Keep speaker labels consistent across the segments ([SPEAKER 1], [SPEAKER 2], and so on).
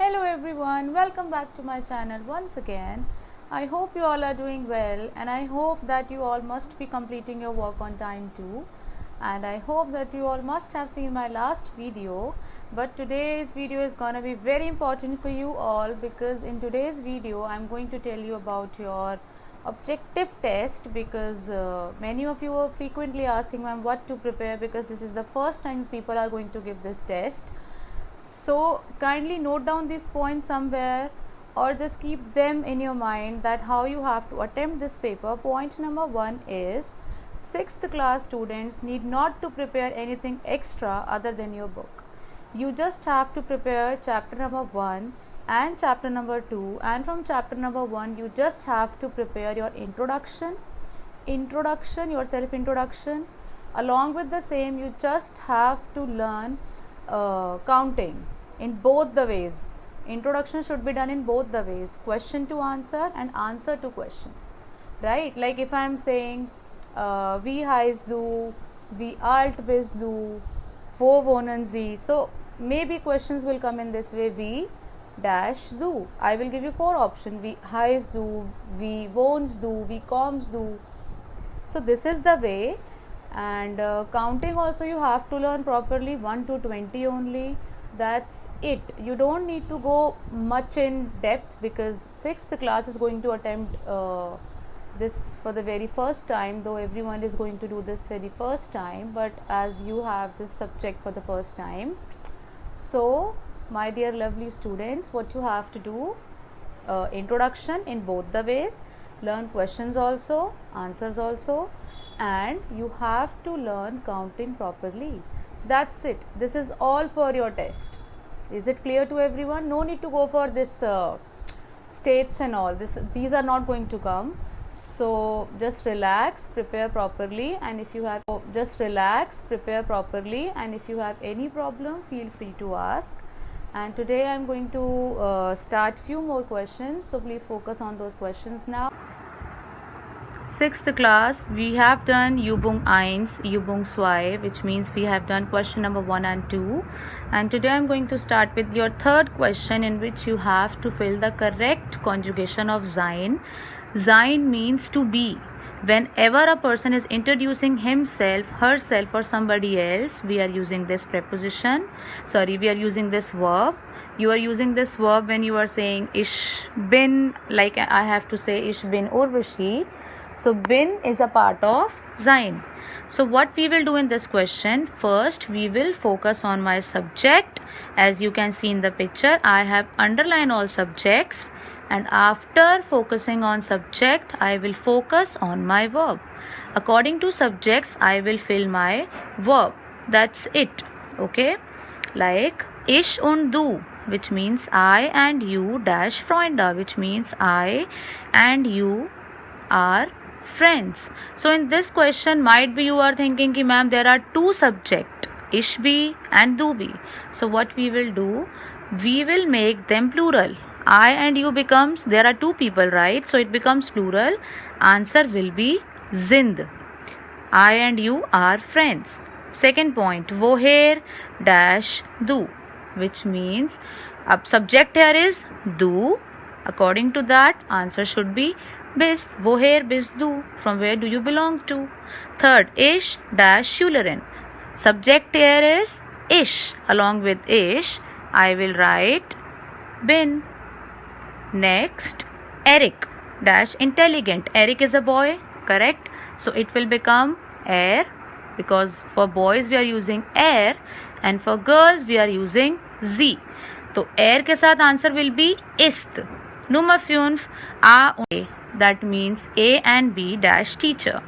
[SPEAKER 1] Hello everyone, welcome back to my channel once again. I hope you all are doing well and I hope that you all must be completing your work on time too. And I hope that you all must have seen my last video, but today's video is gonna be very important for you all because in today's video I'm going to tell you about your objective test because many of you are frequently asking ma'am what to prepare because this is the first time people are going to give this test. So kindly note down these points somewhere or just keep them in your mind that how you have to attempt this paper. Point number 1 is 6th class students need not to prepare anything extra other than your book. You just have to prepare chapter number 1 and chapter number 2, and from chapter number 1 you just have to prepare your introduction, your self introduction. Along with the same you just have to learn counting in both the ways. Introduction should be done in both the ways, question to answer and answer to question, right? Like if I am saying wie heißt du, wie alt bist du, wo wohnen sie, so maybe questions will come in this way: wie dash du. I will give you 4 options: wie heißt du, wie wohnst du, wie kommst du. So this is the way. And counting also you have to learn properly, 1 to 20 only. That's it. You don't need to go much in depth because 6th class is going to attempt this for the very first time, though everyone is going to do this very first time, but as you have this subject for the first time, so my dear lovely students, what you have to do, introduction in both the ways, learn questions also, answers also, and you have to learn counting properly. That's it. This is all for your test. Is it clear to everyone? No need to go for this states and all this. These are not going to come. So just relax, prepare properly, and if you have any problem, feel free to ask. And today I am going to start few more questions, so please focus on those questions now. 6th class, we have done Übung 1, Übung 2, which means we have done question number 1 and 2. And today I am going to start with your third question, in which you have to fill the correct conjugation of sein. Sein means to be. Whenever a person is introducing himself, herself, or somebody else, we are using this preposition. We are using this verb. You are using this verb when you are saying ich bin, like I have to say ich bin Urvashi. So bin is a part of sein. So what we will do in this question, first we will focus on my subject. As you can see in the picture, I have underlined all subjects, and after focusing on subject, I will focus on my verb. According to subjects, I will fill my verb. That's it. Okay, like ich und du, which means I and you dash Freunde, which means I and you are friends. So in this question, might be you are thinking ki ma'am, there are 2 subject, ich be and du be. So what we will do, we will make them plural. I and you becomes, there are 2 people, right? So it becomes plural. Answer will be sind. I and you are friends. Second point, woher dash du, which means subject here is du. According to that, answer should be bist. Woher bist du, from where do you belong to. Third, ich dash Schülerin. Subject here is ich. Along with ich, I will write bin. Next, Eric dash intelligent. Eric is a boy, correct? So it will become er, because for boys we are using er and for girls we are using sie. So er ke sath answer will be ist. Nummer 5, a und a, that means A and B dash teacher.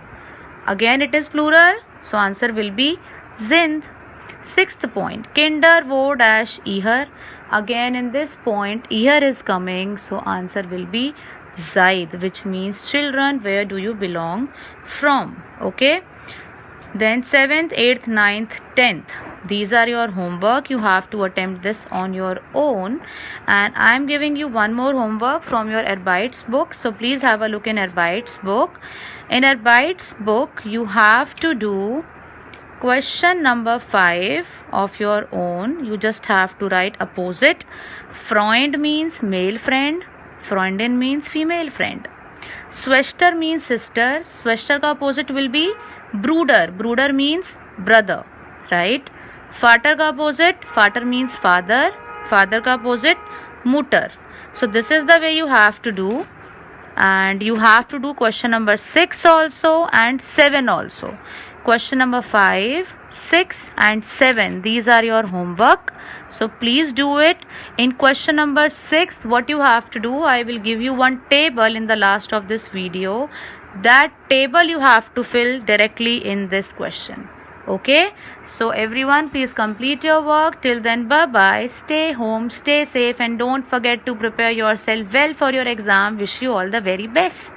[SPEAKER 1] Again it is plural, so answer will be sind. 6th point, Kinder wo dash ihr. Again in this point ihr is coming, so answer will be seid, which means children, where do you belong from. Okay, then 7th, 8th, 9th, 10th, these are your homework. You have to attempt this on your own, and I am giving you one more homework from your Erbites book, so please have a look in Erbites book. In Erbites book you have to do Question number 5 of your own. You just have to write opposite. Freund means male friend. Freundin means female friend. Schwester means sister. Schwester का opposite will be Bruder. Bruder means brother, right? Vater का opposite. Vater means father. Father का opposite Mutter. So this is the way you have to do, and you have to do question number 6 also and 7 also. Question number 5, 6 and 7, these are your homework, so please do it. In question number 6, what you have to do, I will give you one table in the last of this video. That table you have to fill directly in this question. Okay, so everyone, please complete your work. Till then, bye bye, stay home, stay safe, and don't forget to prepare yourself well for your exam. Wish you all the very best.